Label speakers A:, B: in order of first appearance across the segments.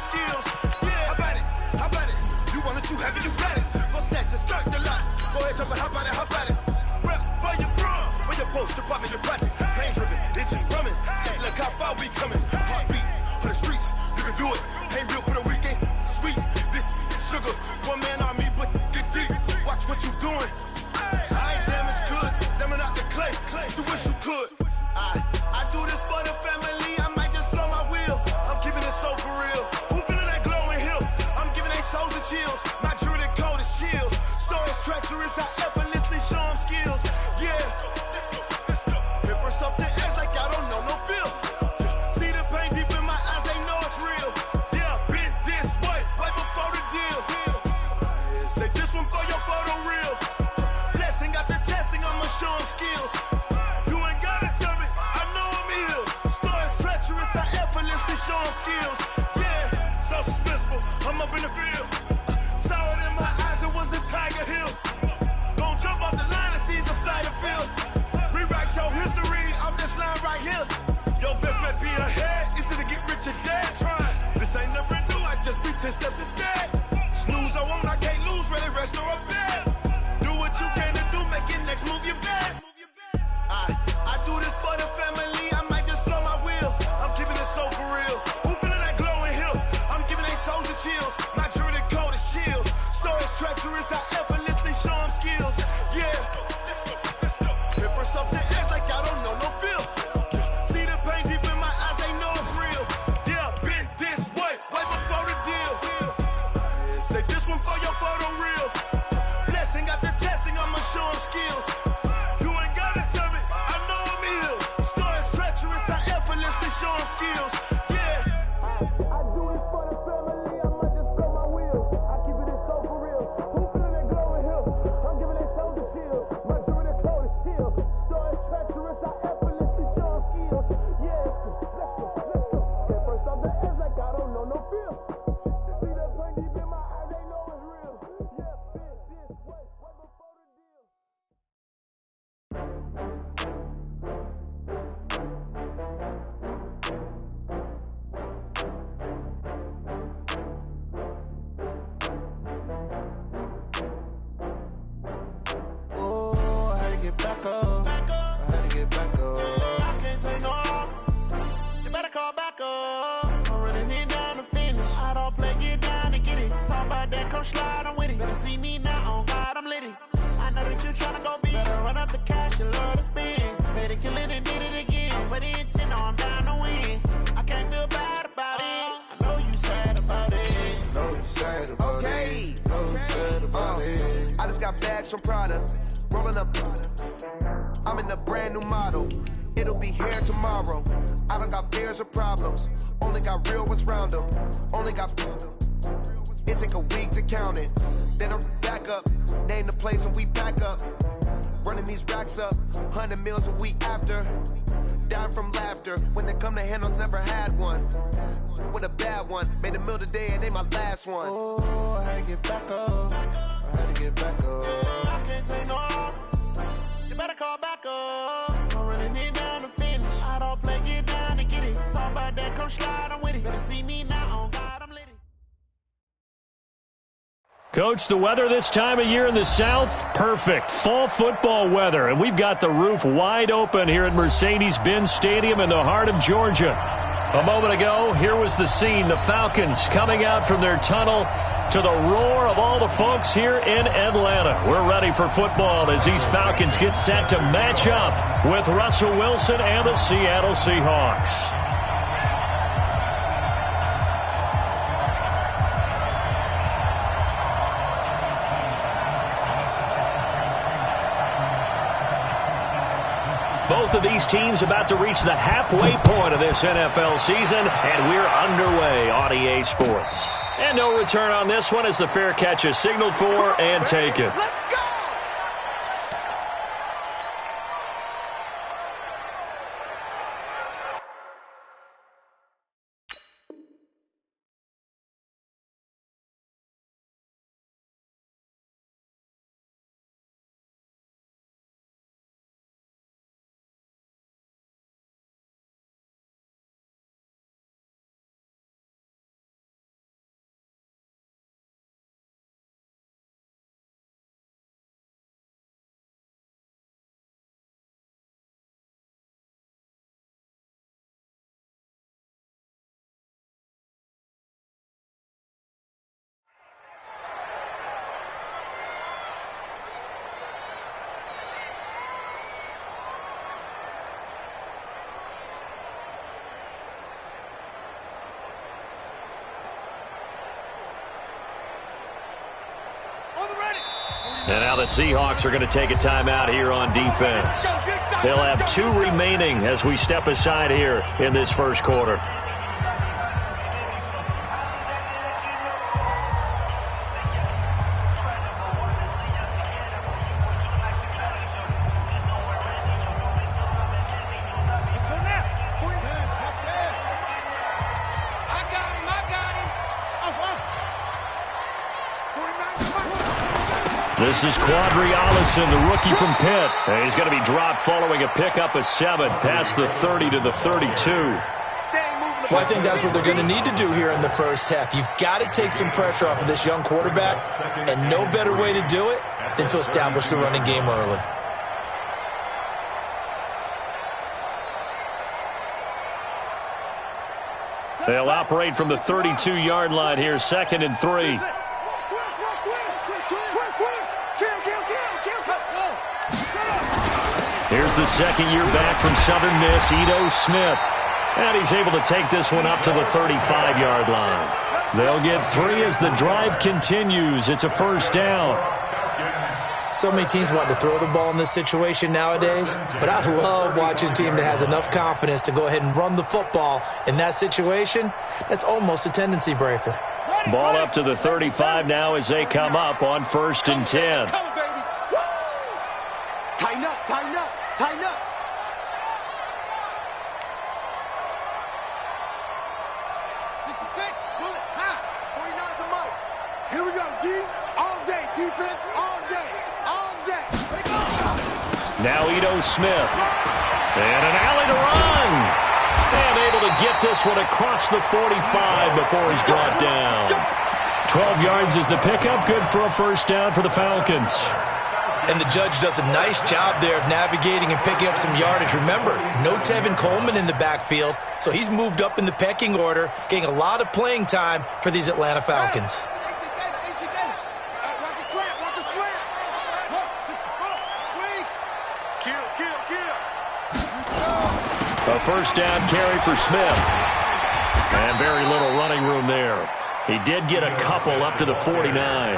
A: them skills. Yeah, how about it? How about it? You want it, you have it, you got it. Go snatch it, skirt the lot. Go ahead, jump it, how about it? How about it? Rep for your bro, for your post, department, your projects. Pain driven, itching, drumming. Look how far we coming. Heartbeat on the streets, you can do it. Ain't built for the weekend. Sweet, this sugar, one man army, but get deep. Watch what you doing. I ain't damaged goods, damn it out the clay. You wish you could. I do this for the family. I might just blow my wheel. I'm keeping it so for real. Who feeling that glowing hill? I'm giving they souls the chills. My jewelry code is chill. Stories treacherous, I effortlessly show them skills. Yeah. Paper stuff the edge like I don't know no feel. See the pain deep in my eyes, they know it's real. Yeah, been this way, way before the deal. Say this one for your photo reel. Blessing after testing, I'ma show them skills. You ain't gotta tell me, I know I'm ill. Stories treacherous, I effortlessly show them skills. Yeah, so suspenseful, I'm up in the field. Saw it in my eyes, it was the Tiger Hill. Gon' jump off the line and see the flight of field. Rewrite your history off this line right here. Your best bet be ahead, easy to get rich or dead trying. This ain't never new, I just be 10 steps instead. Snooze I won't, I can't lose, really rest or a bed. Do what you can to do, make your next move your best. I do this for the family, I might just blow my wheel. I'm keeping it so for real. Who feeling that glowing hill? I'm giving they souls the chills. My jewelry code is chill. Stories treacherous, I effortlessly show them skills. Yeah. Paper stuff the edge like I don't know no feel. See the pain deep in my eyes, they know it's real. Yeah, been this way, way before the deal. Say this one for your photo reel. Blessing after testing, I'ma show them skills. You ain't gotta tell me, I know I'm ill. Stories treacherous, I effortlessly show them skills. Yeah. I do this for the family, I might just blow my wheel. I keep it so for real. Who feeling that glowing hill? I'm giving they souls the chills. My jewelry code is chill. Stories treacherous, I effortlessly show them skills. Yeah, let's go. Get first off the edge like I don't know no feel. See the pain deep in my eyes, they know it's real. Yeah, been this way, way before the deal.
B: Oh, I had to get back up. I had to get back up. I can't take no loss. You better call back up. I'm running it down to finish. I don't play, get down to get it. Talk about that, come slide, I'm with it. Better see me now, on God, I'm lit it. I know that you tryna go big. Better run up the cash, you love to spend. Better kill it and did it again. But the intent, no, I'm down to win. I can't feel bad about it. I know you sad about it.
C: Know you sad about
A: Okay.
C: it. Know you sad about it.
A: I just got bags from Prada, rolling up. I'm in a brand new model. It'll be here tomorrow. I don't got fears or problems. Only got real ones round them. Only got. It take a week to count it. Then I'm back up. Name the place and we back up. Running these racks up. 100 meals a week after. Down from laughter. When they come to handles, never had one. With a bad one. Made a meal today and they my last one.
B: Oh, I had to get back up. I had to get back up. I can't take no loss. You better call back up. I'm running it down to finish. I don't play, get down to get it. Talk about that, come slide, I'm with it. Better see me now, on God, I'm lit it.
D: Coach, the weather this time of year in the South, perfect. Fall football weather, and we've got the roof wide open here at Mercedes-Benz Stadium in the heart of Georgia. A moment ago, here was the scene, the Falcons coming out from their tunnel to the roar of all the folks here in Atlanta. We're ready for football as these Falcons get set to match up with Russell Wilson and the Seattle Seahawks. Both of these teams about to reach the halfway point of this NFL season, and we're underway on EA Sports. And no return on this one as the fair catch is signaled for and taken. And now the Seahawks are going to take a timeout here on defense. They'll have 2 remaining as we step aside here in this first quarter. This is Quadri Allison, the rookie from Pitt. And he's going to be dropped following a pickup of 7 past the 30 to the 32.
E: Well, I think that's what they're going to need to do here in the first half. You've got to take some pressure off of this young quarterback, and no better way to do it than to establish the running game early.
D: They'll operate from the 32-yard line here, 2nd and 3. Here's the second year back from Southern Miss, Ito Smith. And he's able to take this one up to the 35-yard line. They'll get 3 as the drive continues. It's a first down.
E: So many teams want to throw the ball in this situation nowadays, but I love watching a team that has enough confidence to go ahead and run the football. In that situation, that's almost a tendency breaker.
D: Ball up to the 35 now as they come up on 1st and 10.
F: Tighten up, tighten up, tighten up.
B: Here we go, D. All day, defense, all day, all day.
D: Now Ito Smith. And an alley to run. And able to get this one across the 45 before he's brought down. 12 yards is the pickup. Good for a first down for the Falcons.
E: And the judge does a nice job there of navigating and picking up some yardage. Remember, no Tevin Coleman in the backfield, so he's moved up in the pecking order, getting a lot of playing time for these Atlanta Falcons.
D: A first down carry for Smith. And very little running room there. He did get a couple up to the 49.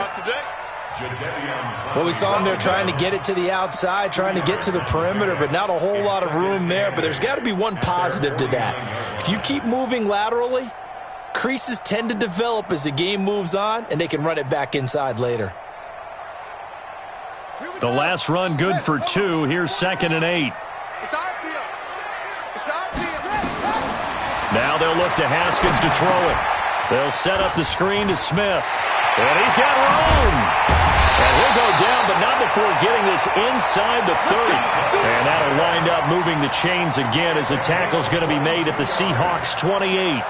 E: Well, we saw him there trying to get it to the outside, trying to get to the perimeter, but not a whole lot of room there. But there's got to be one positive to that. If you keep moving laterally, creases tend to develop as the game moves on, and they can run it back inside later.
D: The last run good for 2. Here's 2nd and 8. Now they'll look to Haskins to throw it. They'll set up the screen to Smith. And he's got room. And he'll go down, but not before getting this inside the 30. And that'll wind up moving the chains again as the tackle's going to be made at the Seahawks 28.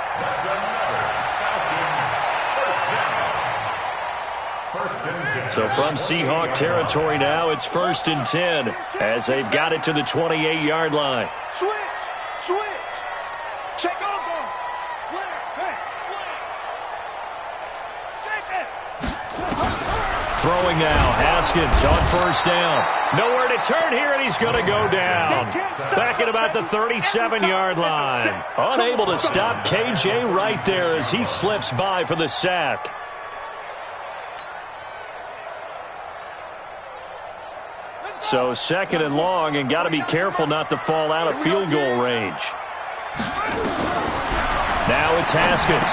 D: So from Seahawk territory now, it's 1st and 10 as they've got it to the 28-yard line.
B: Switch, check on them. Switch. Check it.
D: Throwing now, Haskins on first down. Nowhere to turn here, and he's going to go down. Back at about the 37-yard line. Unable to stop KJ right there as he slips by for the sack. So 2nd and long, and got to be careful not to fall out of field goal range. Now it's Haskins.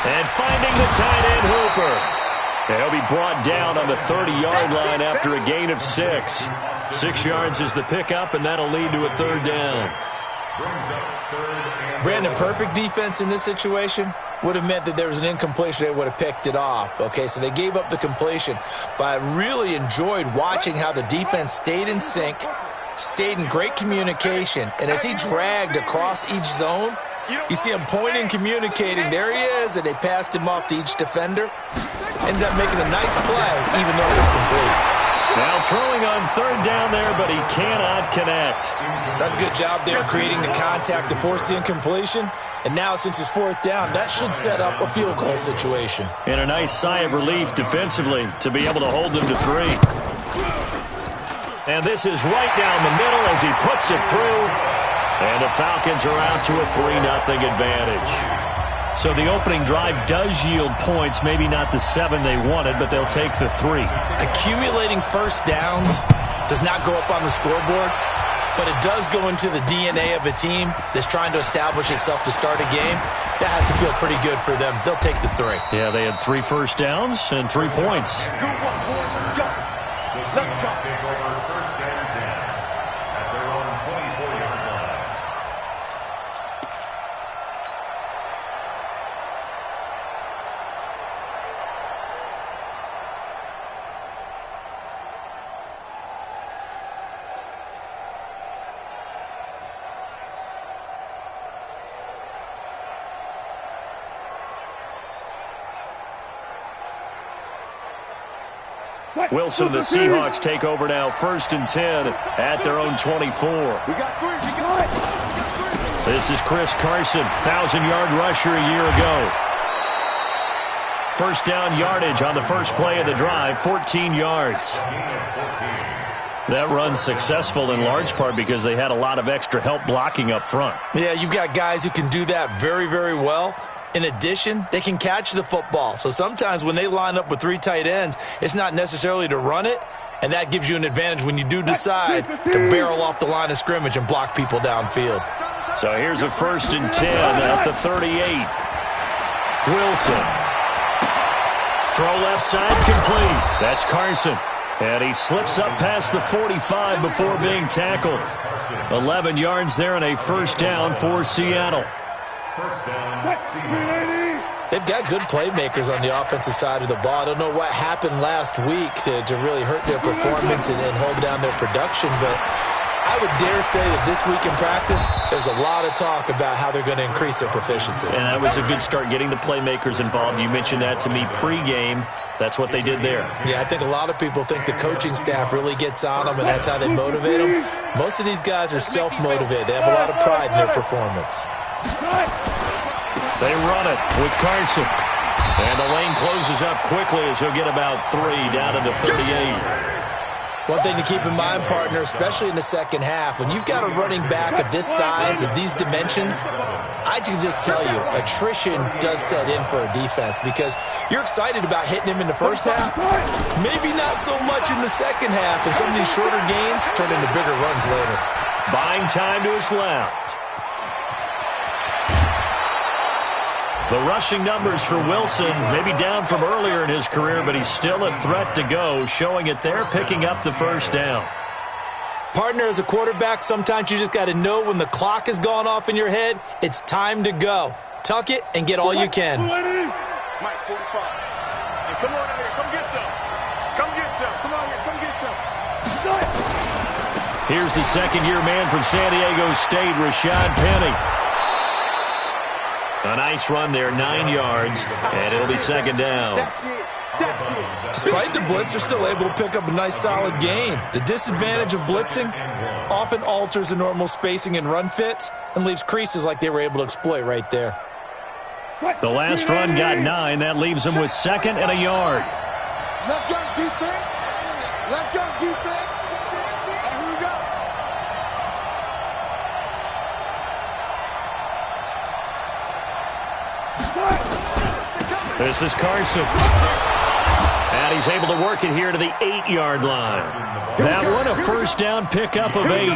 D: And finding the tight end Hooper. He'll be brought down on the 30-yard line after a gain of 6. 6 yards is the pickup, and that'll lead to a 3rd down.
E: Brandon, perfect defense in this situation would have meant that there was an incompletion. They would have picked it off. Okay, so they gave up the completion. But I really enjoyed watching how the defense stayed in sync, stayed in great communication, and as he dragged across each zone, you see him pointing, communicating. There he is, and they passed him off to each defender. Ended up making a nice play, even though it was complete.
D: Now throwing on 3rd down there, but he cannot connect.
E: That's a good job there, creating the contact to force the incompletion. And now, since it's 4th down, that should set up a field goal situation.
D: And a nice sigh of relief defensively to be able to hold them to 3. And this is right down the middle as he puts it through. And the Falcons are out to a 3-0 advantage. So the opening drive does yield points, maybe not the 7 they wanted, but they'll take the 3.
E: Accumulating first downs does not go up on the scoreboard, but it does go into the DNA of a team that's trying to establish itself to start a game. That has to feel pretty good for them. They'll take the 3.
D: Yeah, they had 3 first downs and 3 points.
F: Good one, boys. Let's go. Let's go.
G: Take over first and 10 at their own 24-yard line.
D: Wilson and the Seahawks take over now, first and 10 at their own 24.
F: We got 3. We got it.
D: This is Chris Carson, 1,000-yard rusher a year ago. First down yardage on the first play of the drive, 14 yards. That run's successful in large part because they had a lot of extra help blocking up front.
E: Yeah, you've got guys who can do that very, very well. In addition, they can catch the football. So sometimes when they line up with 3 tight ends, it's not necessarily to run it, and that gives you an advantage when you do decide to barrel off the line of scrimmage and block people downfield.
D: So here's a first and 10 at the 38. Wilson. Throw left side complete. That's Carson. And he slips up past the 45 before being tackled. 11 yards there and a first down for Seattle.
G: First down, Seahawks.
E: They've got good playmakers on the offensive side of the ball. I don't know what happened last week to really hurt their performance and hold down their production, but I would dare say that this week in practice, there's a lot of talk about how they're going to increase their proficiency.
D: And that was a good start, getting the playmakers involved. You mentioned that to me pregame. That's what they did there.
E: Yeah, I think a lot of people think the coaching staff really gets on them, and that's how they motivate them. Most of these guys are self-motivated. They have a lot of pride in their performance.
D: They run it with Carson. And the lane closes up quickly as he'll get about 3 down to the 38.
E: One thing to keep in mind, partner, especially in the second half, when you've got a running back of this size, of these dimensions, I can just tell you, attrition does set in for a defense because you're excited about hitting him in the first half, maybe not so much in the second half, and some of these shorter gains turn into bigger runs later.
D: Buying time to his left. The rushing numbers for Wilson, maybe down from earlier in his career, but he's still a threat to go, showing it there, picking up the first down.
E: Partner, as a quarterback, sometimes you just got to know when the clock has gone off in your head, it's time to go. Tuck it and get all you can.
F: Mike, 45. Hey, come on in here. Come get some. Come get some. Come on here. Come get some.
D: Here's the second-year man from San Diego State, Rashad Penny. A nice run there, 9 yards, and it'll be second down.
E: Despite the blitz, they're still able to pick up a nice, solid gain. The disadvantage of blitzing often alters the normal spacing and run fits and leaves creases like they were able to exploit right there.
D: The last run got 9. That leaves them with second and a yard.
F: Left guard defense. Left guard defense. And here we go.
D: This is Carson. And he's able to work it here to the 8-yard line. That one a first down pickup of 8.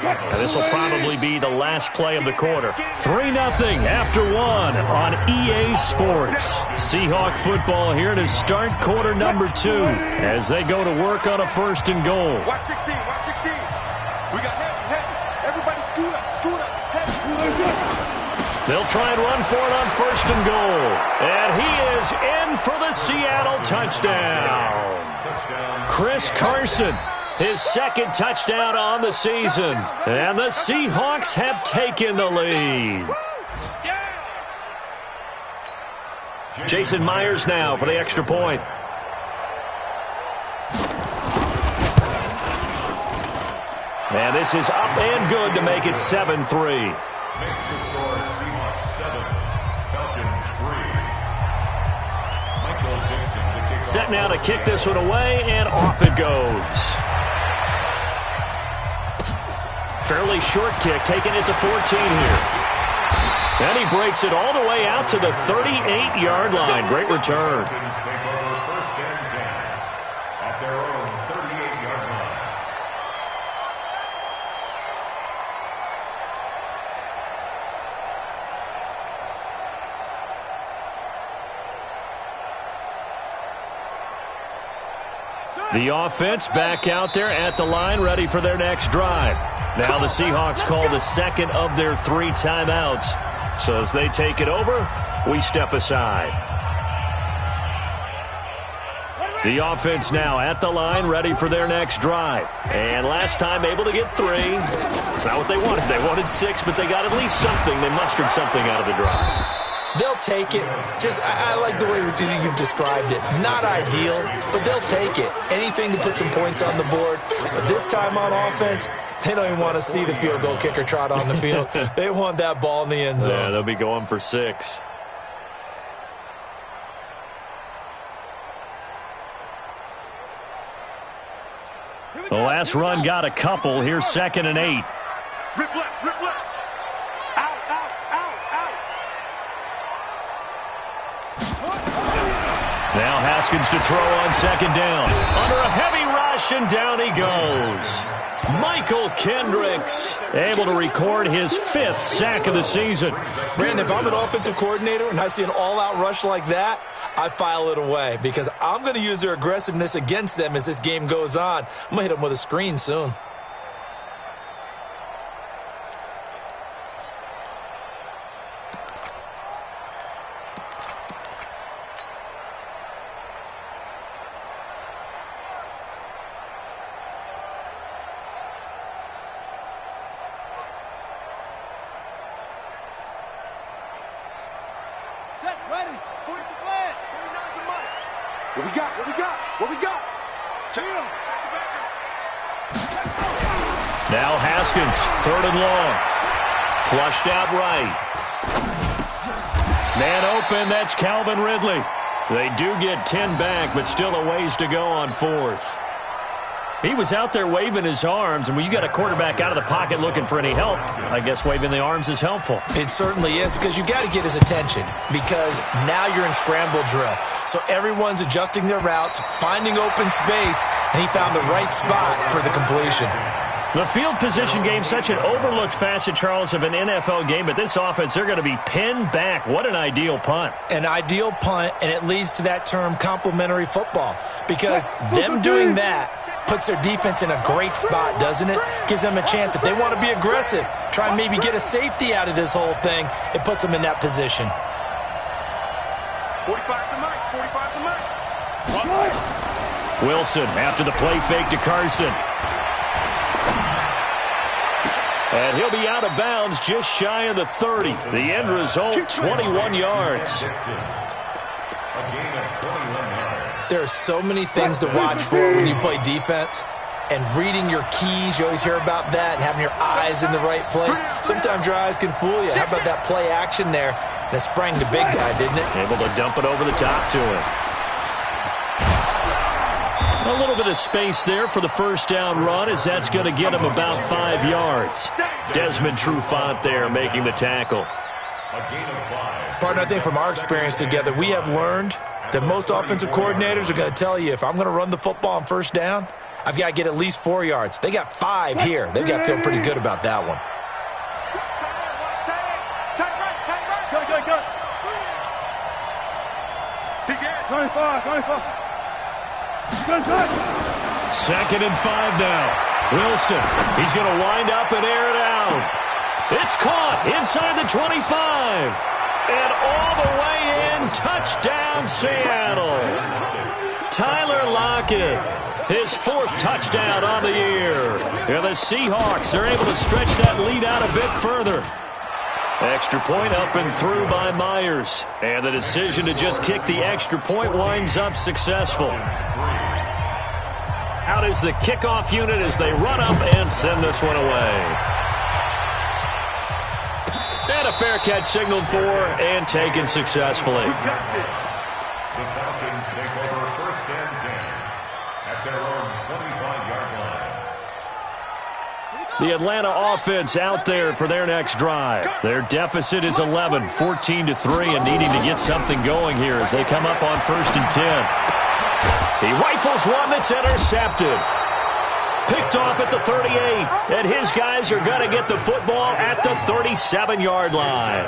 D: And this will probably be the last play of the quarter. 3-0 after 1 on EA Sports. Seahawk football here to start quarter number 2 as they go to work on a first and goal.
F: Watch 16. Watch 16. We got heavy. Everybody scoot up. Scoot up. Heavy.
D: They'll try and run for it on first and goal. And he is in for the Seattle touchdown. Chris Carson, his second touchdown on the season. And the Seahawks have taken the lead. Jason Myers now for the extra point. And this is up and good to make it 7-3. Set now to kick this one away, and off it goes. Fairly short kick, taking it to 14 here. And he breaks it all the way out to the 38-yard line. Great return.
G: Falcons take over first and 10 at their own 38-yard line.
D: The offense back out there at the line, ready for their next drive. Now the Seahawks call the second of their 3 timeouts. So as they take it over, we step aside. The offense now at the line, ready for their next drive. And last time able to get 3. It's not what they wanted. They wanted 6, but they got at least something. They mustered something out of the drive.
E: They'll take it. I like the way you've described it. Not ideal, but they'll take it. Anything to put some points on the board. But this time on offense, they don't even want to see the field goal kicker trot on the field. They want that ball in the end zone.
D: Yeah, they'll be going for 6. The last run got a couple. Here's 2nd and 8.
F: Rip left, rip left. Out, out, out, out.
D: Now Haskins to throw on 2nd down. Under a heavy rush, and down he goes. Michael Kendricks able to record his 5th sack of the season.
E: Brandon, if I'm an offensive coordinator and I see an all-out rush like that, I file it away because I'm going to use their aggressiveness against them as this game goes on. I'm going to hit them with a screen soon.
F: Set, ready. Point the flag. What we got? What we got? What we got? Chill.
D: Now Haskins, 3rd and long. Flushed out right. Man open, that's Calvin Ridley. They do get 10 back, but still a ways to go on 4th. He was out there waving his arms, and when you got a quarterback out of the pocket looking for any help, I guess waving the arms is helpful.
E: It certainly is, because you got to get his attention, because now you're in scramble drill. So everyone's adjusting their routes, finding open space, and he found the right spot for the completion.
D: The field position game, such an overlooked facet, Charles, of an NFL game, but this offense, they're going to be pinned back. What an ideal punt.
E: An ideal punt, and it leads to that term complementary football, because them doing that puts their defense in a great spot, doesn't it? Gives them a chance. If they want to be aggressive, try and maybe get a safety out of this whole thing, it puts them in that position.
F: 45 to Mike. 45 to Mike.
D: Wilson after the play fake to Carson. And he'll be out of bounds just shy of the 30. The end result, 21 yards.
E: There are so many things to watch for when you play defense. And reading your keys, you always hear about that, and having your eyes in the right place. Sometimes your eyes can fool you. How about that play action there? And it sprang the big guy, didn't it?
D: Able to dump it over the top to him. A little bit of space there for the first down run, as that's going to get him about 5 yards. Desmond Trufant there making the tackle.
E: Partner, I think from our experience together, we have learned that most offensive coordinators are going to tell you, if I'm going to run the football on first down, I've got to get at least 4 yards. They got 5 here. They've got to feel pretty good about that one.
D: Second and 5 now. Wilson, he's going to wind up and air it out. It's caught inside the 25. And all the way in, touchdown Seattle. Tyler Lockett, his 4th touchdown on the year. And the Seahawks are able to stretch that lead out a bit further. Extra point up and through by Myers. And the decision to just kick the extra point winds up successful. Out is the kickoff unit as they run up and send this one away. And a fair catch signaled for and taken successfully.
G: The Falcons take over first and 10 at their own 25-yard line.
D: The Atlanta offense out there for their next drive. Their deficit is 11, 14-3, and needing to get something going here as they come up on 1st and 10. He rifles one that's intercepted. Picked off at the 38, and his guys are going to get the football at the 37-yard line.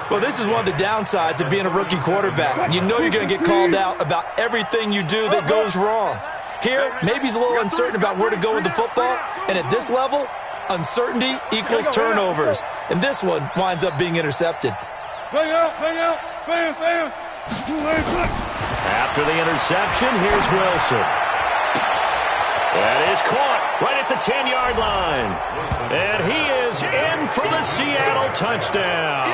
E: Well, this is one of the downsides of being a rookie quarterback. You know you're going to get called out about everything you do that goes wrong. Here, maybe he's a little uncertain about where to go with the football, and at this level, uncertainty equals turnovers. And this one winds up being intercepted.
D: After the interception, here's Wilson. That is caught right at the 10-yard line. And he is in for the Seattle touchdown.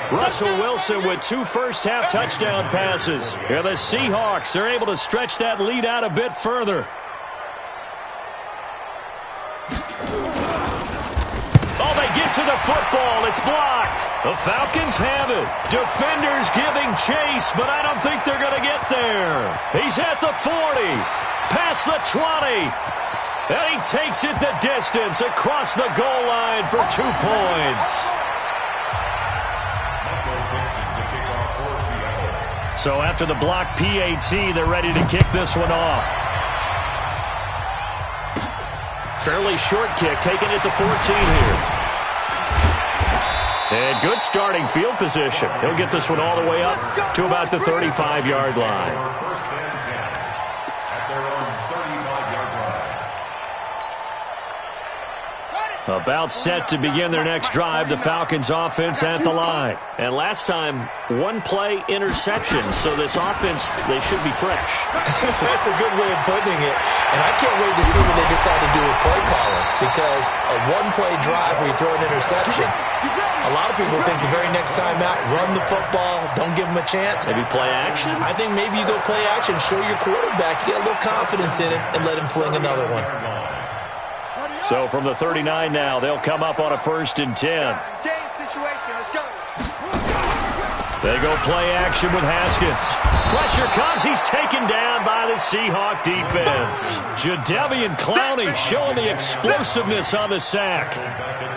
D: Russell Wilson with 2 first-half touchdown passes. Here the Seahawks are able to stretch that lead out a bit further. Oh, they get to the football. It's blocked. The Falcons have it. Defenders giving chase, but I don't think they're going to get there. He's at the 40. Past the 20. And he takes it the distance across the goal line for 2 points. So after the block PAT, they're ready to kick this one off. Fairly short kick, taken at the 14 here. And good starting field position. He'll get this one all the way up to about the 35-yard line. About set to begin their next drive, the Falcons offense at the line. And last time, 1-play interception, so this offense, they should be fresh.
E: That's a good way of putting it. And I can't wait to see what they decide to do with play calling, because a 1-play drive where you throw an interception, a lot of people think the very next time out, run the football, don't give them a chance.
D: Maybe play action?
E: I think maybe you go play action, show your quarterback, you get a little confidence in it, and let him fling another one.
D: So from the 39 now, they'll come up on a 1st and 10.
F: Game situation. Let's go.
D: They go play action with Haskins. Pressure comes. He's taken down by the Seahawk defense. Jadeveon Clowney showing the explosiveness on the sack.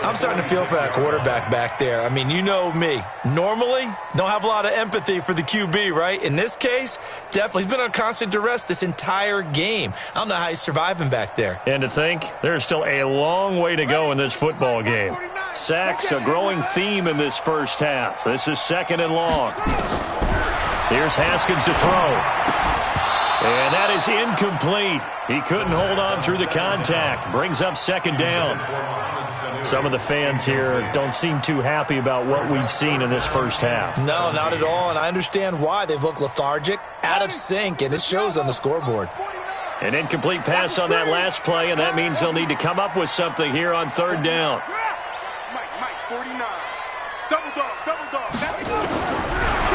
E: I'm starting to feel for that quarterback back there. I mean, you know me. Normally, don't have a lot of empathy for the QB, right? In this case, definitely. He's been on constant duress this entire game. I don't know how he's surviving back there.
D: And to think, there's still a long way to go in this football game. Sacks, a growing theme in this first half. This is 2nd and long. Here's Haskins to throw. And that is incomplete. He couldn't hold on through the contact. Brings up 2nd down. Some of the fans here don't seem too happy about what we've seen in this first half.
E: No, not at all, and I understand why. They've looked lethargic, out of sync, and it shows on the scoreboard.
D: An incomplete pass on that last play, and that means they'll need to come up with something here on 3rd down.
F: Mike, 49. Double dog.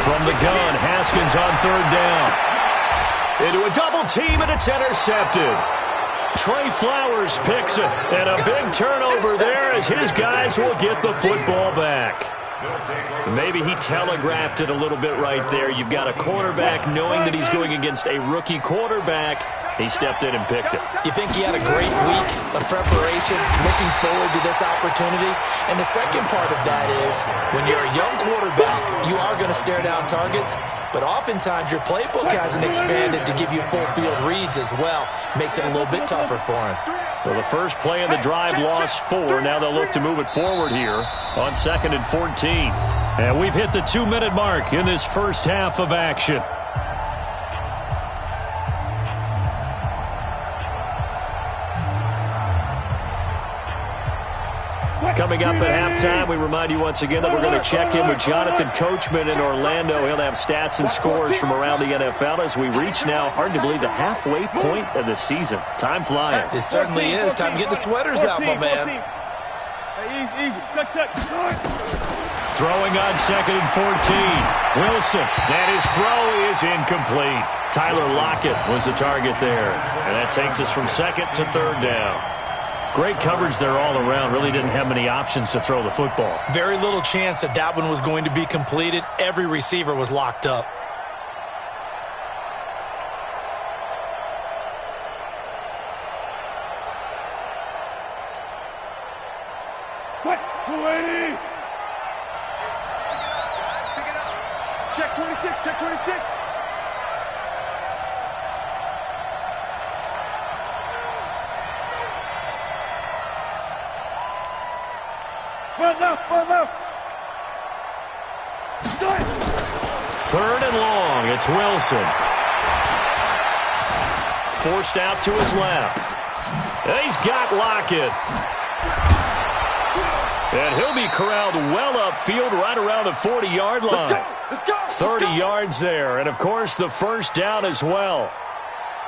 D: From the gun, Haskins on 3rd down. Into a double team, and it's intercepted. Trey Flowers picks it, and a big turnover there as his guys will get the football back. Maybe he telegraphed it a little bit right there. You've got a quarterback knowing that he's going against a rookie quarterback. He stepped in and picked it.
E: You think he had a great week of preparation, looking forward to this opportunity? And the second part of that is, when you're a young quarterback, you are going to stare down targets, but oftentimes your playbook hasn't expanded to give you full field reads as well. Makes it a little bit tougher for him.
D: Well, the first play of the drive lost 4. Now they'll look to move it forward here on 2nd and 14. And we've hit the 2-minute mark in this first half of action. Coming up at halftime, we remind you once again that we're going to check in with Jonathan Coachman in Orlando. He'll have stats and scores from around the NFL as we reach now, hard to believe, the halfway point of the season. Time flying.
E: It certainly is. Time to get the sweaters out, my man.
D: Throwing on 2nd and 14. Wilson, and his throw is incomplete. Tyler Lockett was the target there. And that takes us from 2nd to 3rd down. Great coverage there all around. Really didn't have many options to throw the football.
E: Very little chance that that one was going to be completed. Every receiver was locked up.
F: 280. Pick it up. Check 26, check 26. Well left, well left.
D: Third and long. It's Wilson. Forced out to his left. He's got Lockett. And he'll be corralled well upfield right around the 40-yard line.
F: Let's go.
D: 30 yards there. And, of course, the first down as well.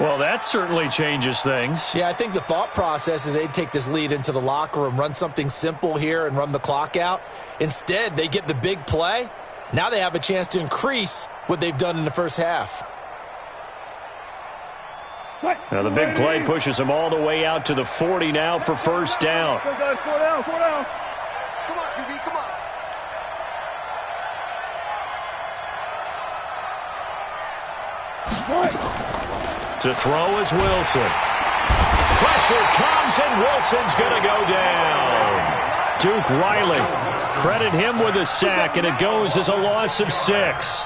D: Well, that certainly changes things.
E: Yeah, I think the thought process is they'd take this lead into the locker room, run something simple here and run the clock out. Instead, they get the big play. Now they have a chance to increase what they've done in the first half.
D: Now the big play pushes them all the way out to the 40 now for first down.
F: Go, guys, 4 down, 4 down. Come on, QB, come on.
D: To throw is Wilson. Pressure comes, and Wilson's going to go down. Duke Riley, credit him with a sack, and it goes as a loss of 6.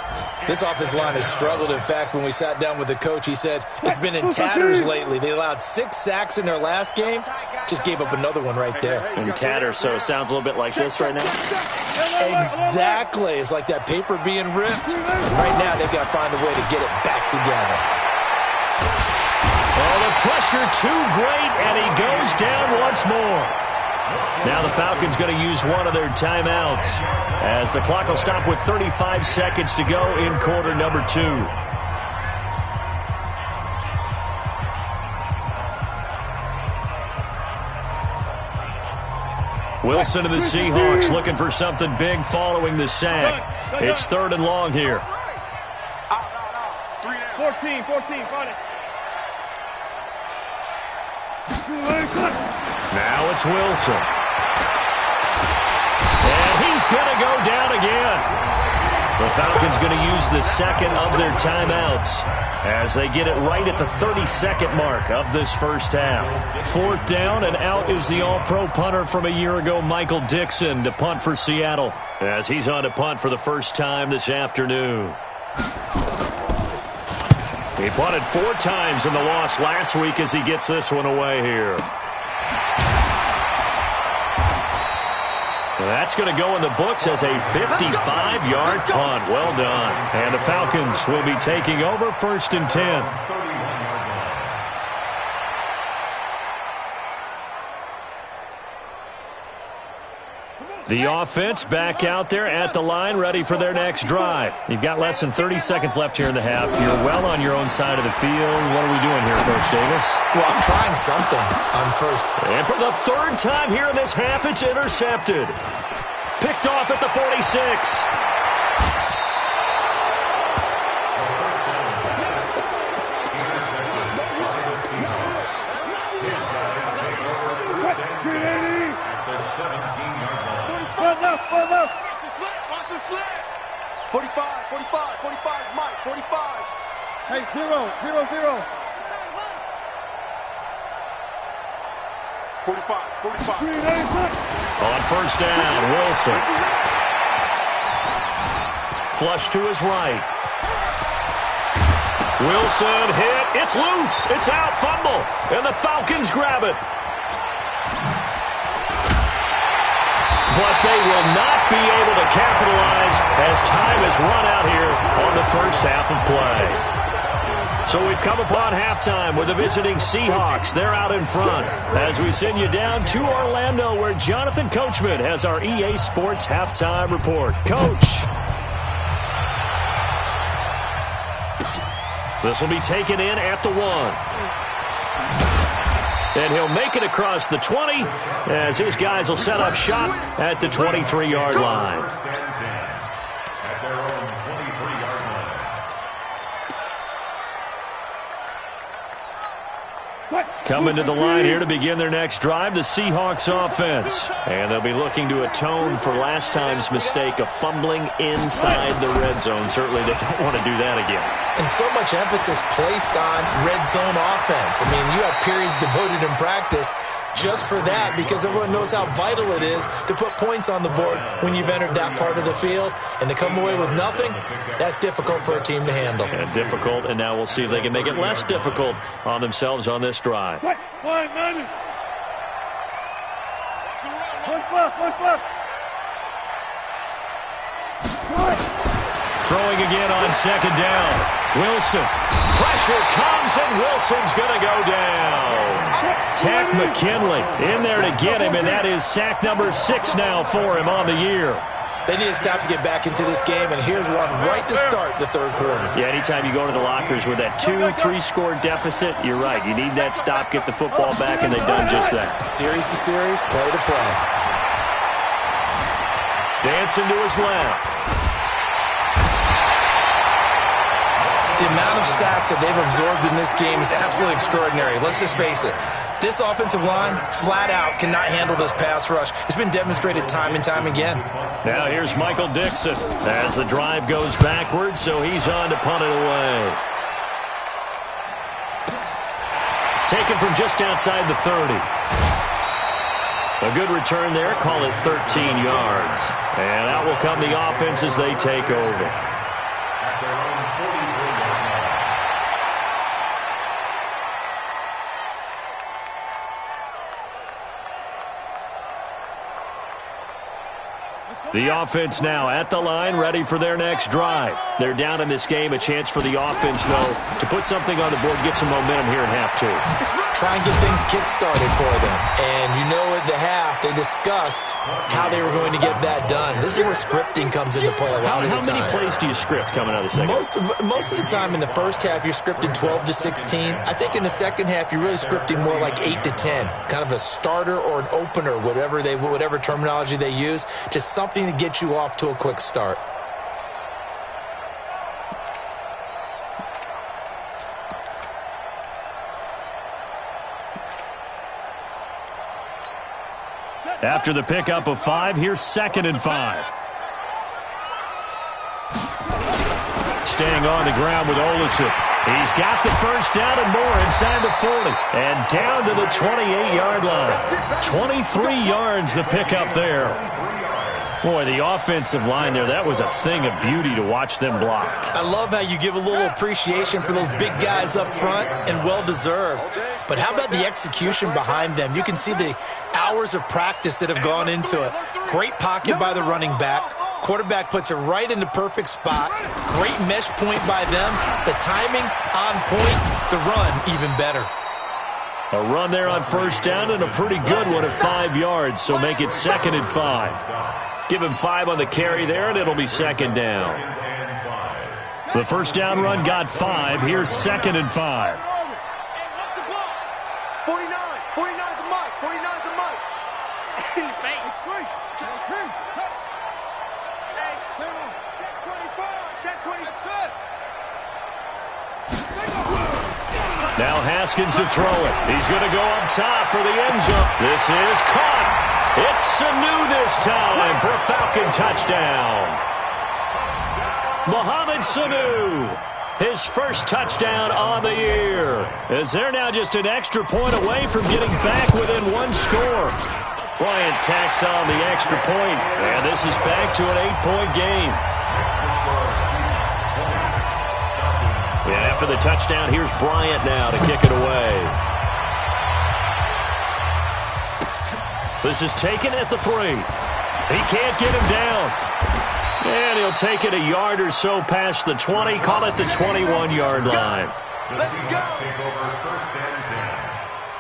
E: This offensive line has struggled. In fact, when we sat down with the coach, he said it's been in tatters lately. They allowed 6 sacks in their last game. Just gave up another one right there.
D: In tatters, so it sounds a little bit like this right now.
E: Exactly. It's like that paper being ripped. And right now, they've got to find a way to get it back together.
D: Oh, the pressure too great, and he goes down once more. Now the Falcons going to use one of their timeouts as the clock will stop with 35 seconds to go in quarter number 2. Wilson and the Seahawks looking for something big following the sack. It's third and long here.
F: 14, 14, got it.
D: Now it's Wilson. And he's going to go down again. The Falcons going to use the second of their timeouts as they get it right at the 32nd mark of this first half. Fourth down, and out is the all-pro punter from a year ago, Michael Dixon, to punt for Seattle, as he's on to punt for the first time this afternoon. He punted 4 times in the loss last week as he gets this one away here. That's going to go in the books as a 55-yard punt. Well done. And the Falcons will be taking over first and 10. The offense back out there at the line, ready for their next drive. You've got less than 30 seconds left here in the half. You're well on your own side of the field. What are we doing here, Coach Davis?
E: Well, I'm trying something on first.
D: And for the third time here in this half, it's intercepted. Picked off at the 46.
F: Watch the slant. 45, 45, 45, Mike, 45. Hey, 0, 0, 0. 45, 45.
D: On first down, Wilson. Flush to his right. Wilson hit. It's loose. It's out. Fumble. And the Falcons grab it. But they will not be able to capitalize as time has run out here on the first half of play. So we've come upon halftime with the visiting Seahawks. They're out in front as we send you down to Orlando, where Jonathan Coachman has our EA Sports halftime report. Coach. This will be taken in at the 1. And he'll make it across the 20 as his guys will set up shop at the 23-yard line.
G: First and 10 at their own 23-yard line.
D: Coming to the line here to begin their next drive, the Seahawks offense. And they'll be looking to atone for last time's mistake of fumbling inside the red zone. Certainly they don't want to do that again.
E: And so much emphasis placed on red zone offense. I mean, you have periods devoted in practice just for that, because everyone knows how vital it is to put points on the board when you've entered that part of the field. And to come away with nothing, that's difficult for a team to handle.
D: And difficult, and now we'll see if they can make it less difficult on themselves on this drive. Throwing again on second down. Wilson. Pressure comes, and Wilson's going to go down. Tack McKinley in there to get him, and that is sack number 6 now for him on the year.
E: They need a stop to get back into this game, and here's one right to start the third quarter.
D: Yeah, anytime you go to the lockers with that 2-3 score deficit, you're right. You need that stop, get the football back, and they've done just that.
E: Series to series, play to play.
D: Dancing to his left.
E: The amount of sacks that they've absorbed in this game is absolutely extraordinary. Let's just face it. This offensive line, flat out, cannot handle this pass rush. It's been demonstrated time and time again.
D: Now here's Michael Dixon as the drive goes backwards, so he's on to punt it away. Taken from just outside the 30. A good return there, call it 13 yards. And out will come the offense as they take over. The offense now at the line, ready for their next drive. They're down in this game. A chance for the offense, though, to put something on the board, get some momentum here in half 2.
E: Try and get things kick-started for them. And you know at the half, they discussed how they were going to get that done. This is where scripting comes into play a lot of the time.
D: How many plays do you script coming out of the second?
E: Most of the time in the first half, you're scripting 12 to 16. I think in the second half, you're really scripting more like 8 to 10. Kind of a starter or an opener, whatever terminology they use. Just something to get you off to a quick start.
D: After the pickup of 5, here's 2nd and 5. Staying on the ground with Olison. He's got the first down and more inside the 40. And down to the 28-yard line. 23 yards the pickup there. Boy, the offensive line there, that was a thing of beauty to watch them block.
E: I love how you give a little appreciation for those big guys up front, and well-deserved. But how about the execution behind them? You can see the hours of practice that have gone into it. Great pocket by the running back. Quarterback puts it right in the perfect spot. Great mesh point by them. The timing on point. The run even better.
D: A run there on first down and a pretty good one at 5 yards, so make it 2nd and 5. Give him 5 on the carry there, and it'll be 2nd down. The first down run got 5. Here's 2nd and 5.
F: 49 to Mike. 49 to Mike. Check 25.
D: Now Haskins to throw it. He's going to go up top for the end zone. This is caught. It's Sanu this time for a Falcon touchdown. Mohamed Sanu, his first touchdown on the year, as they're now just an extra point away from getting back within 1 score. Bryant tacks on the extra point, and this is back to an 8-point game. Yeah, after the touchdown, here's Bryant now to kick it away. This is taken at the 3. He can't get him down. And he'll take it a yard or so past the 20, call it the 21-yard line.
G: The Seahawks take over 1st and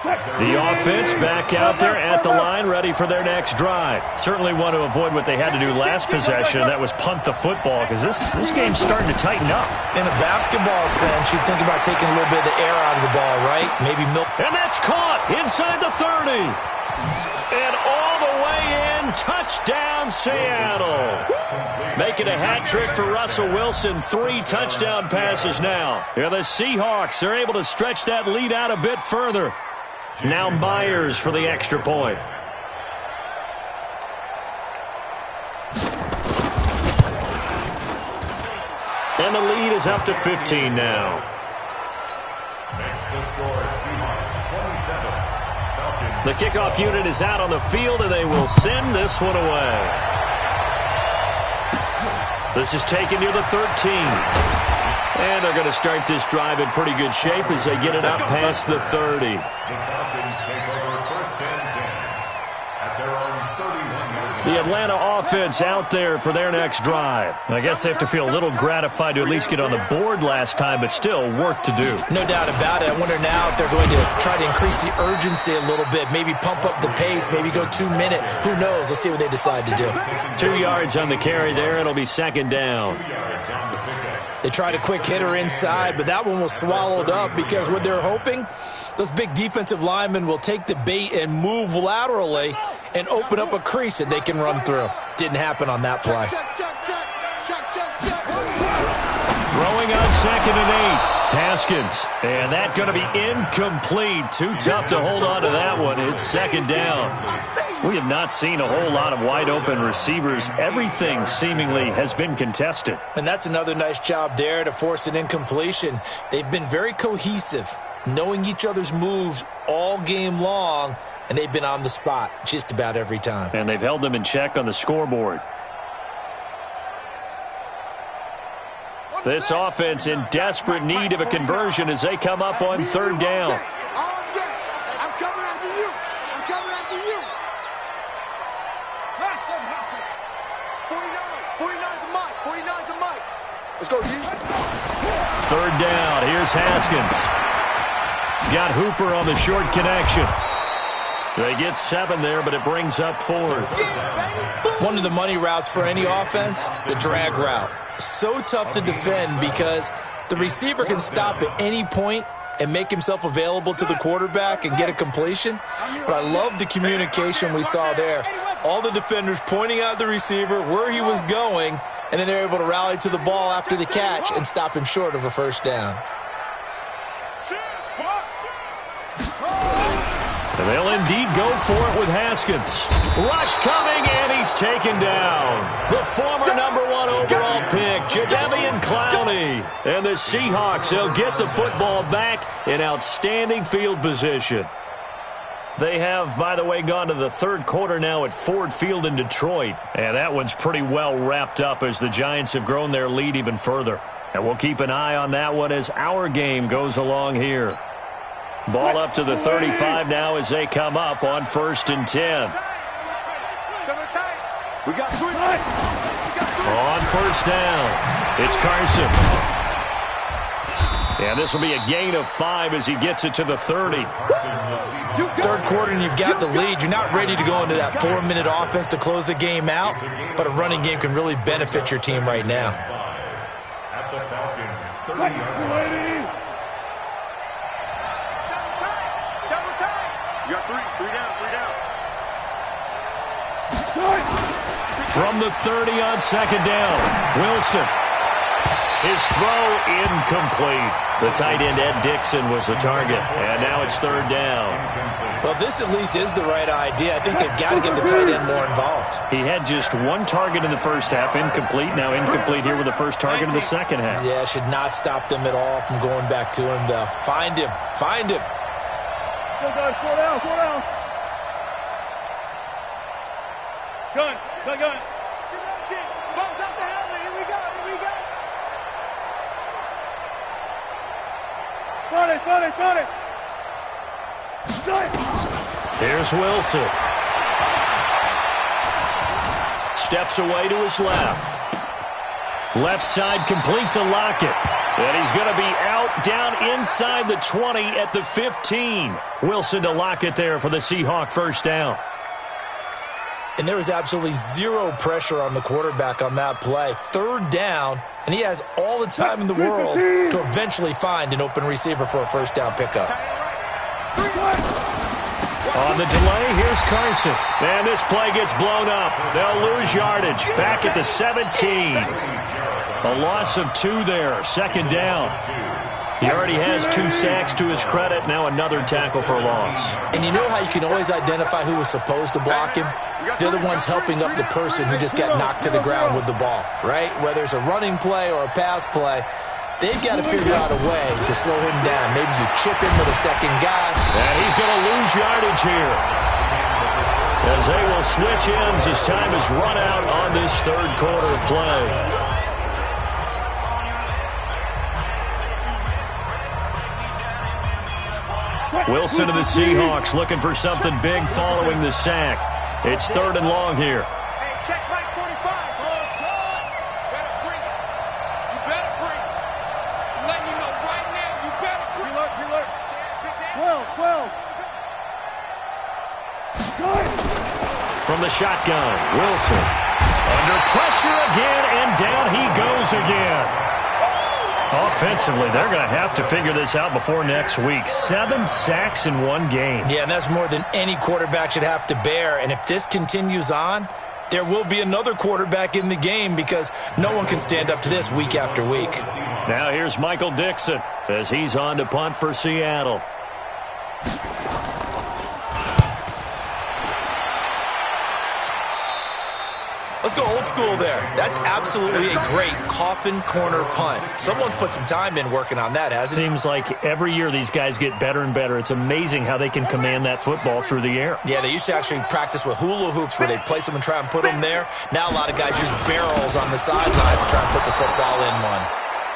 G: 10.
D: The offense back out there at the line, ready for their next drive. Certainly want to avoid what they had to do last possession, that was punt the football, because this game's starting to tighten up.
E: In a basketball sense, you think about taking a little bit of the air out of the ball, right? Maybe milk.
D: And that's caught inside the 30. And all the way in, touchdown Seattle. Making a hat trick for Russell Wilson, 3 touchdown passes now. Yeah, the Seahawks are able to stretch that lead out a bit further. Now Myers for the extra point. And the lead is up to 15 now.
G: Makes the score Seahawks 27, Falcons
D: The kickoff unit is out on the field, and they will send this one away. This is taken near the 13. And they're going to start this drive in pretty good shape as they get it out past the 30.
G: The Falcons take over first and 10 at their own 31-yard line.
D: The Atlanta offense out there for their next drive. I guess they have to feel a little gratified to at least get on the board last time, but still work to do.
E: No doubt about it. I wonder now if they're going to try to increase the urgency a little bit, maybe pump up the pace, maybe go 2 minute. Who knows? Let's see what they decide to do.
D: 2 yards on the carry there. It'll be second down.
E: They tried a quick hitter inside, but that one was swallowed up because what they're hoping, those big defensive linemen will take the bait and move laterally and open up a crease that they can run through. Didn't happen on that play.
D: Throwing on 2nd and 8. Haskins. And that going to be incomplete. Too tough to hold on to that one. It's second down. We have not seen a whole lot of wide open receivers. Everything seemingly has been contested.
E: And that's another nice job there to force an incompletion. They've been very cohesive, knowing each other's moves all game long, and they've been on the spot just about every time.
D: And they've held them in check on the scoreboard. This offense in desperate need of a conversion as they come up on third down.
F: I'm coming after you. I'm coming after you. Hustle. 49 to Mike. 49 to Mike. Let's go, G.
D: Third down. Here's Haskins. He's got Hooper on the short connection. They get 7 there, but it brings up 4th.
E: One of the money routes for any offense, the drag route. So tough to defend because the receiver can stop at any point and make himself available to the quarterback and get a completion. But I love the communication we saw there. All the defenders pointing out the receiver, where he was going, and then they're able to rally to the ball after the catch and stop him short of a first down.
D: And they'll indeed go for it with Haskins. Rush coming, and he's taken down. The former #1 overall pick, Jadeveon Clowney. And the Seahawks, they'll get the football back in outstanding field position. They have, by the way, gone to the third quarter now at Ford Field in Detroit. And that one's pretty well wrapped up as the Giants have grown their lead even further. And we'll keep an eye on that one as our game goes along here. Ball up to the 35 now as they come up on 1st and 10.
F: We got 3.
D: On 1st down, it's Carson. And this will be a gain of 5 as he gets it to the 30.
E: Third quarter and you've got the lead. You're not ready to go into that 4-minute offense to close the game out, but a running game can really benefit your team right now.
G: At the Falcons, 30-yard line.
F: You got 3 down.
D: From the 30 on 2nd down, Wilson. His throw incomplete. The tight end, Ed Dixon, was the target. And now it's 3rd down.
E: Well, this at least is the right idea. I think they've got to get the tight end more involved.
D: He had just 1 target in the first half, incomplete. Now incomplete here with the first target in the second half.
E: Yeah, should not stop them at all from going back to him, though. Find him.
F: Go, guys, slow down. Gun. Bumps up the helmet. Here we go. Got it.
D: Here's Wilson. Steps away to his left. Left side complete to Lockett. And he's going to be out down inside the 20 at the 15. Wilson to Lockett there for the Seahawk first down.
E: And there was absolutely zero pressure on the quarterback on that play. 3rd down, and he has all the time in the world to eventually find an open receiver for a first down pickup.
D: On the delay, here's Carson. And this play gets blown up. They'll lose yardage. Back at the 17. A loss of 2 there. 2nd down. He already has 2 sacks to his credit. Now another tackle for a loss.
E: And you know how you can always identify who was supposed to block him? They're the ones helping up the person who just got knocked to the ground with the ball, right? Whether it's a running play or a pass play, They've got to figure out a way to slow him down. Maybe you chip him with a second guy.
D: And he's going to lose yardage here, as they will switch ends as time is run out on this third quarter of play. Wilson of the Seahawks looking for something big following the sack. It's 3rd and long here.
F: Hey, check right 45. You better bring it. I'm letting you know right now, you better bring it. Alert. 12.
D: From the shotgun, Wilson under pressure again, and down he goes again. Offensively, they're going to have to figure this out before next week. 7 sacks in one game.
E: Yeah, and that's more than any quarterback should have to bear. And if this continues on, there will be another quarterback in the game because no one can stand up to this week after week.
D: Now here's Michael Dixon as he's on to punt for Seattle.
E: Let's go old school there. That's absolutely a great coffin corner punt. Someone's put some time in working on that, hasn't it?
D: Seems like every year these guys get better and better. It's amazing how they can command that football through the air.
E: Yeah, they used to actually practice with hula hoops where they'd place them and try and put them there. Now a lot of guys use barrels on the sidelines to try and put the football in one.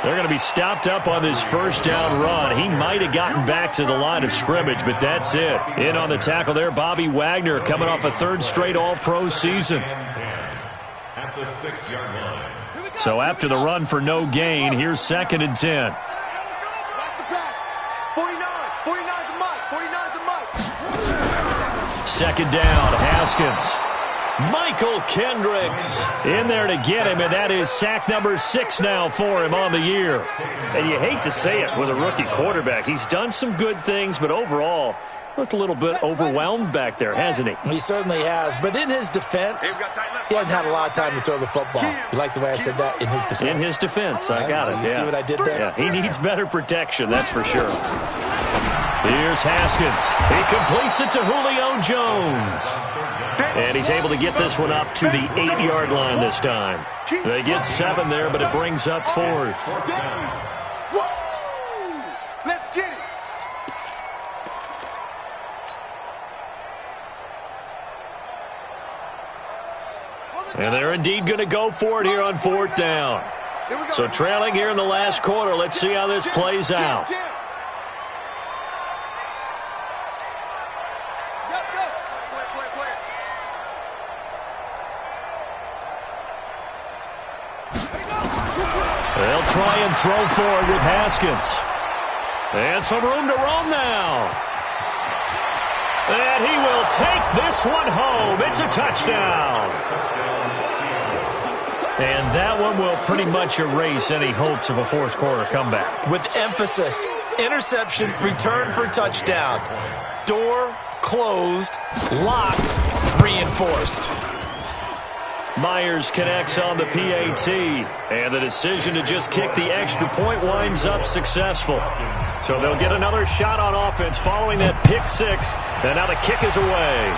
D: They're going to be stopped up on this first down run. He might have gotten back to the line of scrimmage, but that's it. In on the tackle there, Bobby Wagner coming off a 3rd straight All-Pro season.
G: At the 6-yard line.
D: So after the run for no gain, here's 2nd and 10.
F: Watch the pass. 49. 49 to Mike. 49 to Mike.
D: 2nd down, Haskins. Michael Kendricks in there to get him, and that is sack number 6 now for him on the year. And you hate to say it with a rookie quarterback. He's done some good things, but overall, looked a little bit overwhelmed back there, hasn't he?
E: He certainly has. But in his defense, he hasn't had a lot of time to throw the football. You like the way I said that? In his defense.
D: In his defense, I got it.
E: You see what I did there?
D: Yeah, he needs better protection, that's for sure. Here's Haskins. He completes it to Julio Jones. And he's able to get this one up to the 8-yard line this time. They get 7 there, but it brings up 4th.
F: Let's get it.
D: And they're indeed going to go for it here on 4th down. So trailing here in the last quarter. Let's see how this plays out. They'll try and throw forward with Haskins. And some room to roam now. And he will take this one home. It's a touchdown. And that one will pretty much erase any hopes of a 4th quarter comeback.
E: With emphasis, interception, return for touchdown. Door closed, locked, reinforced.
D: Myers connects on the PAT, and the decision to just kick the extra point winds up successful. So they'll get another shot on offense following that pick 6, and now the kick is away.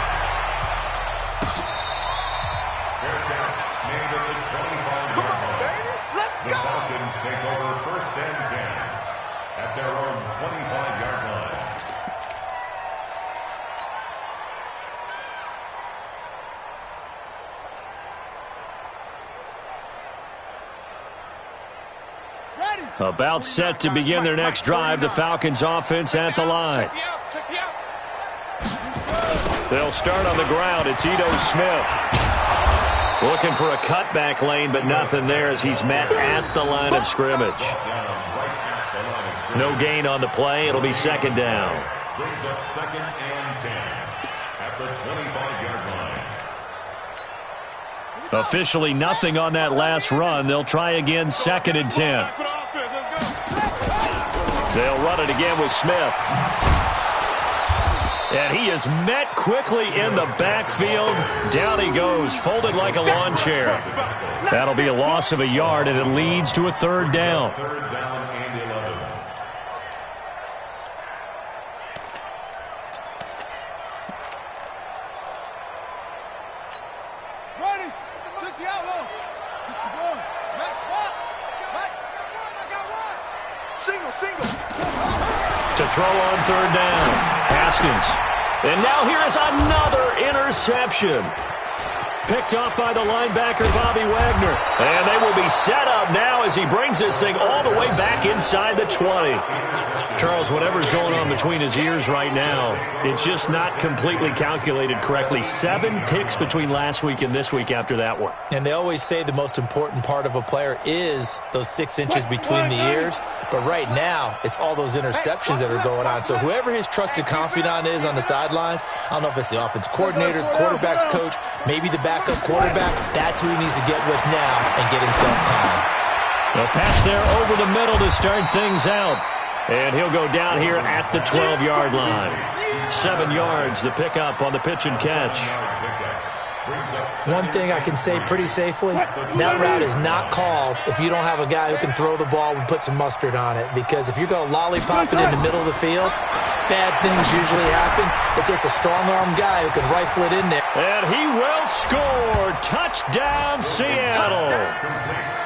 G: The Falcons take over 1st and 10 at their own 25-yard line.
D: About set to begin their next drive, the Falcons offense at the line. They'll start on the ground. It's Ito Smith. Looking for a cutback lane, but nothing there as he's met at the line of scrimmage. No gain on the play. It'll be 2nd down.
G: Brings up 2nd and 10 at the 25-yard line.
D: Officially nothing on that last run. They'll try again, 2nd and 10. They'll run it again with Smith. And he is met quickly in the backfield. Down he goes, folded like a lawn chair. That'll be a loss of a yard, and it leads to a 3rd down.
G: 3rd down and 11.
F: Ready. 60 out low. 61. Max spot. Right. I got one.
D: To throw on third down, Haskins. And now here is another interception. Picked off by the linebacker, Bobby Wagner. And they will be set up now as he brings this thing all the way back inside the 20. Charles, whatever's going on between his ears right now, it's just not completely calculated correctly. 7 picks between last week and this week after that one.
E: And they always say the most important part of a player is those 6 inches between the ears. But right now, it's all those interceptions that are going on. So whoever his trusted confidant is on the sidelines, I don't know if it's the offensive coordinator, the quarterback's coach, maybe the backup quarterback, that's who he needs to get with now and get himself calm.
D: A pass there over the middle to start things out. And he'll go down here at the 12-yard line. 7 yards, the pickup on the pitch and catch.
E: One thing I can say pretty safely, that route is not called if you don't have a guy who can throw the ball and put some mustard on it. Because if you're going to lollipop it in the middle of the field, bad things usually happen. It takes a strong-arm guy who can rifle it in there.
D: And he will score. Touchdown, Seattle.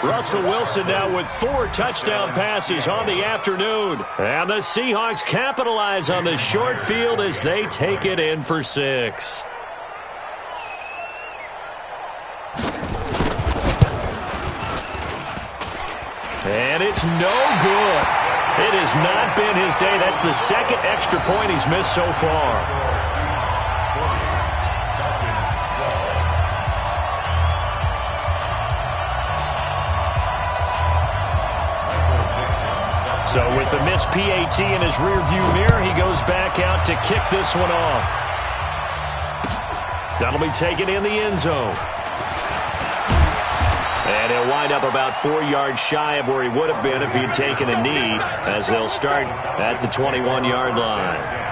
D: Russell Wilson now with 4 touchdown passes on the afternoon. And the Seahawks capitalize on the short field as they take it in for 6. And it's no good. It has not been his day. That's the second extra point he's missed so far. So with the missed PAT in his rearview mirror, he goes back out to kick this one off. That'll be taken in the end zone. And he'll wind up about 4 yards shy of where he would have been if he had taken a knee, as they'll start at the 21-yard line.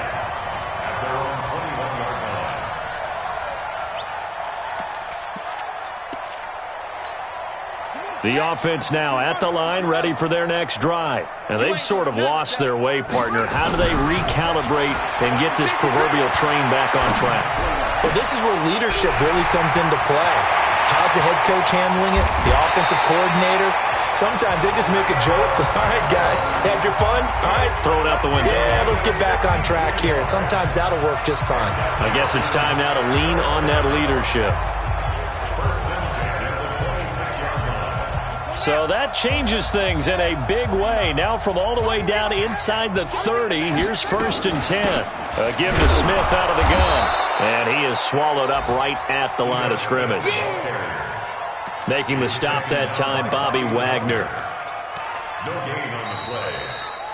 D: The offense now at the line, ready for their next drive. And they've sort of lost their way, partner. How do they recalibrate and get this proverbial train back on track?
E: Well, this is where leadership really comes into play. How's the head coach handling it? The offensive coordinator? Sometimes they just make a joke. All right, guys, had your fun? All right.
D: Throw it out the window.
E: Yeah, let's get back on track here. And sometimes that'll work just fine.
D: I guess it's time now to lean on that leadership. So that changes things in a big way. Now from all the way down inside the 30, here's 1st and 10. A give to Smith out of the gun. And he is swallowed up right at the line of scrimmage. Making the stop that time, Bobby Wagner.
G: No gain on the play.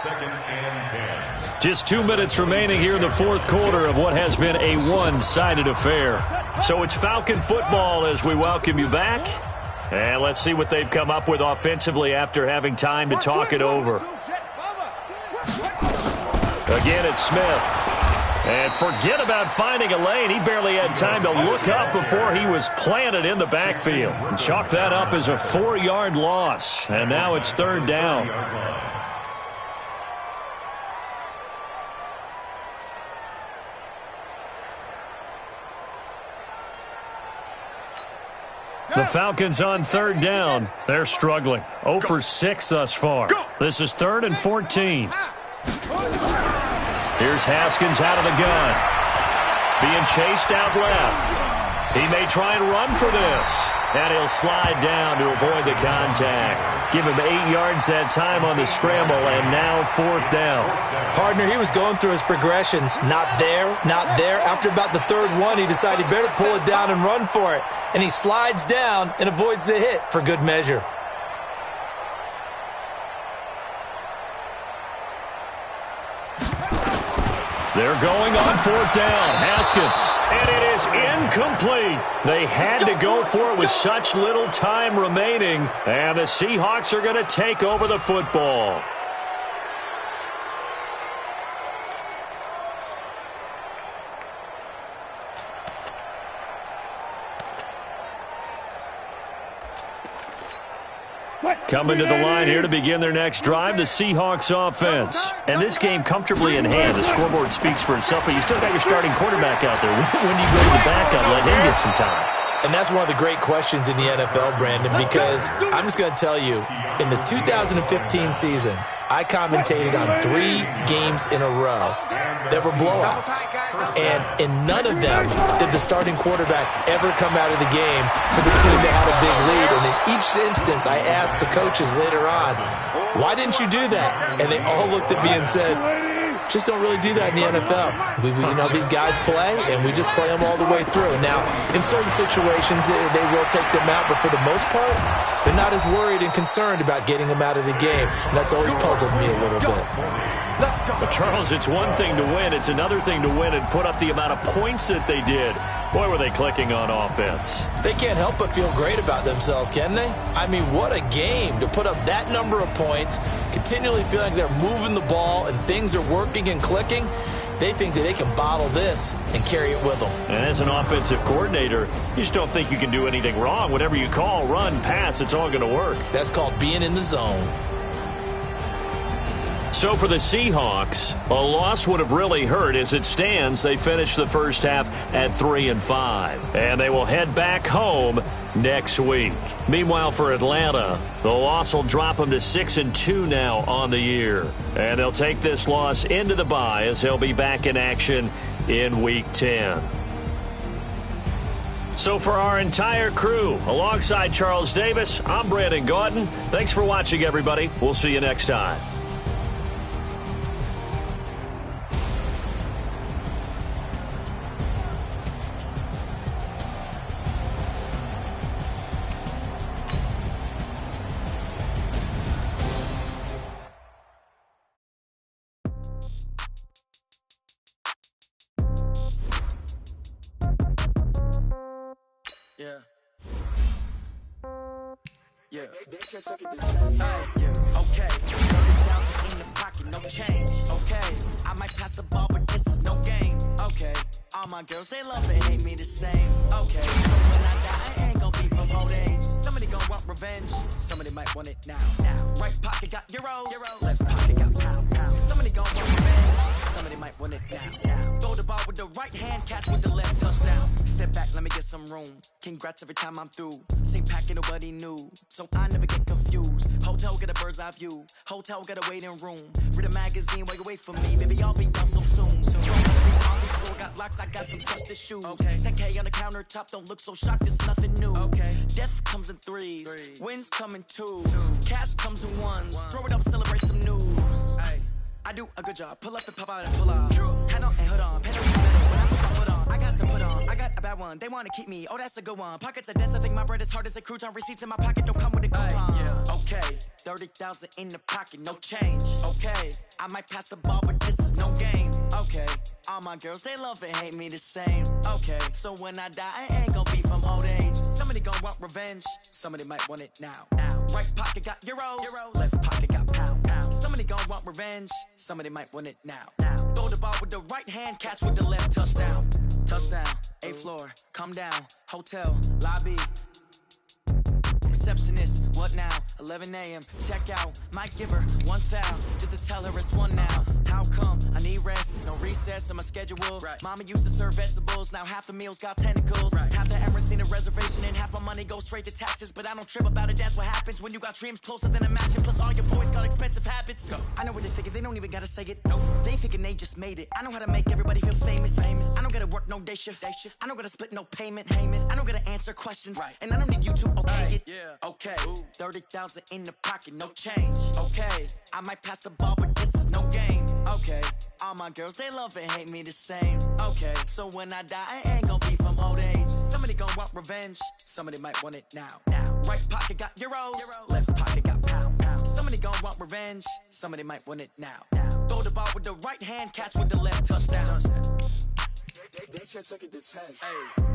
G: 2nd and 10.
D: Just 2 minutes remaining here in the 4th quarter of what has been a one-sided affair. So it's Falcon football as we welcome you back. And let's see what they've come up with offensively after having time to talk it over. Again, it's Smith. And forget about finding a lane. He barely had time to look up before he was planted in the backfield. And chalk that up as a 4-yard loss. And now it's 3rd down. The Falcons on 3rd down. They're struggling. 0 for 6 thus far. This is 3rd and 14. Here's Haskins out of the gun. Being chased out left. He may try and run for this. And he'll slide down to avoid the contact. Give him 8 yards that time on the scramble, and now 4th down.
E: Partner, he was going through his progressions. Not there, not there. After about the 3rd one, he decided he better pull it down and run for it. And he slides down and avoids the hit for good measure.
D: They're going on 4th down. Haskins. And it is incomplete. They had to go for it with such little time remaining. And the Seahawks are going to take over the football. Coming to the line here to begin their next drive, the Seahawks offense. And this game comfortably in hand. The scoreboard speaks for itself, but you still got your starting quarterback out there. When do you go to the backup, let him get some time?
E: And that's one of the great questions in the NFL, Brandon, because I'm just going to tell you, in the 2015 season, I commentated on 3 games in a row that were blowouts. And in none of them did the starting quarterback ever come out of the game for the team that had a big lead. And in each instance, I asked the coaches later on, why didn't you do that? And they all looked at me and said, just don't really do that in the NFL. These guys play, and we just play them all the way through. Now, in certain situations, they will take them out, but for the most part, they're not as worried and concerned about getting them out of the game. And that's always puzzled me a little bit.
D: But, Charles, it's one thing to win. It's another thing to win and put up the amount of points that they did. Boy, were they clicking on offense.
E: They can't help but feel great about themselves, can they? I mean, what a game to put up that number of points, continually feeling like they're moving the ball and things are working and clicking. They think that they can bottle this and carry it with them.
D: And as an offensive coordinator, you just don't think you can do anything wrong. Whatever you call, run, pass, it's all going to work.
E: That's called being in the zone.
D: So for the Seahawks, a loss would have really hurt. As it stands, they finished the first half at 3-5. And they will head back home next week. Meanwhile, for Atlanta, the loss will drop them to 6-2 now on the year. And they'll take this loss into the bye as they'll be back in action in Week 10. So for our entire crew, alongside Charles Davis, I'm Brandon Gaudin. Thanks for watching, everybody. We'll see you next time.
H: Yeah. Okay. $30,000 in the pocket, no change. Okay. I might pass the ball, but this is no game. Okay. All my girls, they love it, hate me the same. Okay. So when I die, I ain't gonna be from old age. Somebody gonna want revenge. Somebody might want it now. Right pocket got euros. Left pocket got pound. Somebody gonna want revenge. Somebody might want it now. Throw the ball with the right hand, catch with the left, touchdown. Step back, let me get some room. Congrats every time I'm through. Same packet, nobody knew, so I never get confused. Hotel get a bird's eye view. Hotel get a waiting room. Read a magazine while you wait for me. Maybe I'll be done so soon. Store got locks, I got some trusted shoes. Okay. 10K on the countertop, don't look so shocked, it's nothing new. Okay. Death comes in threes. Wins come in twos. Cash comes in ones. Throw it up, celebrate some news. I do a good job. Pull up and pop out and pull off. Hand on and hood on. Pen on the middle. When I put my foot on, I got to put on. I got a bad one. They want to keep me. Oh, that's a good one. Pockets are dense. I think my bread is hard as a crouton. Receipts in my pocket don't come with a coupon. Okay. 30,000 in the pocket, no change. Okay. I might pass the ball, but this is no game. Okay. All my girls, they love it, hate me the same. Okay. So when I die, I ain't gonna be from old age. Somebody gonna want revenge. Somebody might want it now. Right pocket got euros. Left pocket got pound. Somebody gon' want revenge. Somebody might want it now. Throw the ball with the right hand, catch with the left, touchdown. Touchdown, 8th floor, come down, hotel, lobby. Receptionist, what now? 11 a.m. Check out, might give her one foul just to tell her it's one now. How come? I need rest, no recess in my schedule. Right. Mama used to serve vegetables, now half the meals got tentacles. Right. Half the Emirates need a reservation and half my money goes straight to taxes. But I don't trip about it, that's what happens when you got dreams closer than a mansion. Plus all your boys got expensive habits. So I know what they're thinking, they don't even gotta say it. Nope. They thinking they just made it. I know how to make everybody feel famous. I don't gotta work no day shift. I don't gotta split no payment. I don't gotta answer questions. Right. And I don't need you to okay it. Yeah. Okay. 30,000 in the pocket, no change. Okay. I might pass the ball, but this is no game. Okay. All my girls, they love it, hate me the same. Okay. So when I die, I ain't gonna be from old age. Somebody gonna want revenge. Somebody might want it now. Right pocket got euros. Left pocket got pound. Somebody gonna want revenge. Somebody might want it now. Throw the ball with the right hand, catch with the left, touchdown. They took it to 10. Hey.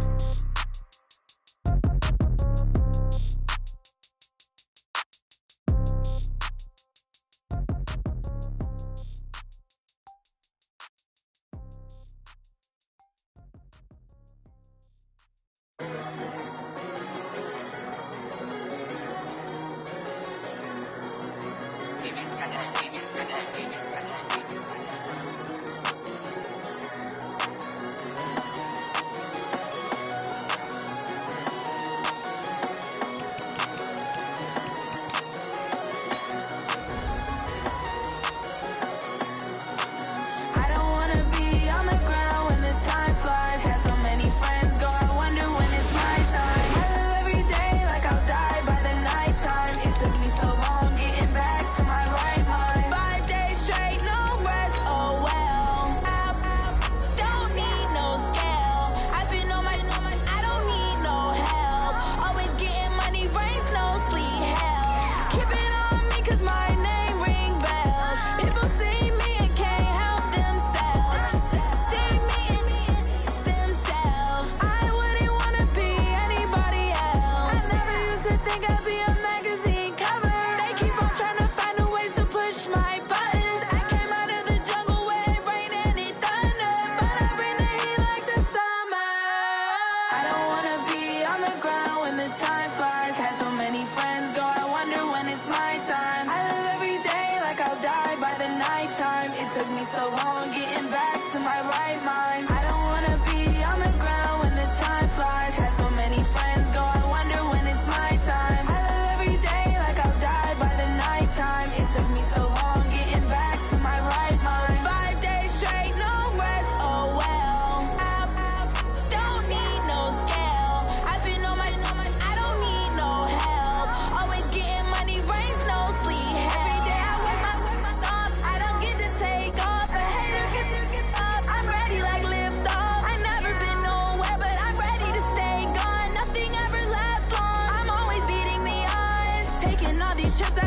I: the time flies. Had so many friends go, I wonder when it's my time. I live every day like I'll die by the nighttime. It took me so long getting back to my right mind. I don't wanna be on the ground when the time flies. Had so many friends go, I wonder when it's my time. I live every day like I'll die by the nighttime. It took me so long getting back to my right mind. 5 days straight, no rest, oh well. I don't need no scale. I've been on my, I don't need no help. Always getting money, rains, no sleep. Every day I work my thumb. I don't get to take off. A hater get up. I'm ready like lift off. I never been nowhere, but I'm ready to stay gone. Nothing ever lasts long. I'm always beating the odds. Taking all these trips.